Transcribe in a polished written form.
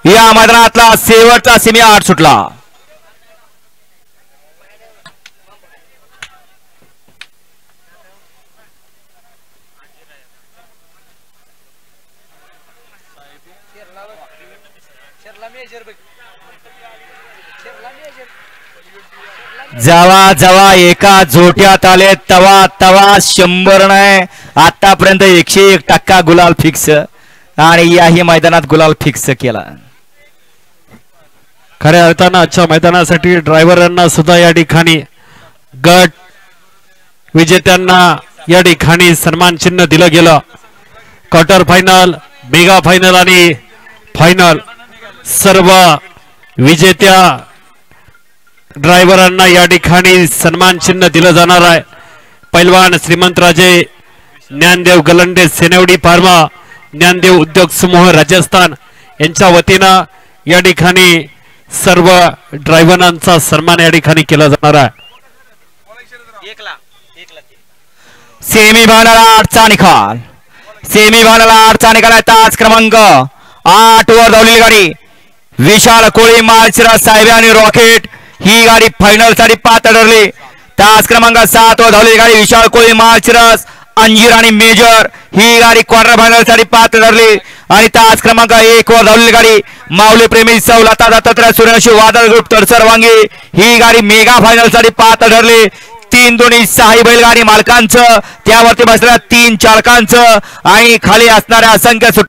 या मैदानातला शेवटचा सेमी आठ सुटला। जेव्हा जेव्हा एका जोट्यात आले तवा तवा 100 नाही आतापर्यंत 101% गुलाल फिक्स आणि याही मैदानात गुलाल फिक्स केला। खऱ्या अर्थानं आजच्या मैदानासाठी ड्रायव्हरांना सुद्धा या ठिकाणी गट विजेत्यांना या ठिकाणी सन्मान चिन्ह दिलं गेलं। क्वार्टर फायनल, मेगा फायनल आणि फायनल सर्व विजेत्या ड्रायव्हरांना या ठिकाणी सन्मान चिन्ह दिलं जाणार आहे। पैलवान श्रीमंतराजे ज्ञानदेव गलंडे सेनेवडी फार्मा ज्ञानदेव उद्योग समूह राजस्थान यांच्या वतीनं या ठिकाणी सर्व ड्रायव्हरांचा सन्मान या ठिकाणी केला जाणार आहे। सेमीफायनल 8चा निकाल, सेमीफायनल 8चा निकाल आहे। तास क्रमांक 8 वर धावलेली गाडी विशाल कोळी माळशिरस साहेब आणि रॉकेट ही गाडी फायनल साठी पात्र ठरली। तास क्रमांक 7 वर धावलेली गाडी विशाल कोळी माळशिरस अंजीर आणि मेजर ही गाडी क्वार्टर फायनल साठी पात्र ठरली। आणि तास क्रमांक 1 वर धावलेली गाडी माऊली प्रेमी सौलता दत्तात्रय सूर्यवंशी वादळ ग्रुप तरसर वांगी ही गाडी मेगा फायनल साठी पात्र ठरली। 3-2 साई बैलगाडी मालकांचं त्यावरती बसलेल्या 3 चालकांचं आणि खाली असणाऱ्या असंख्य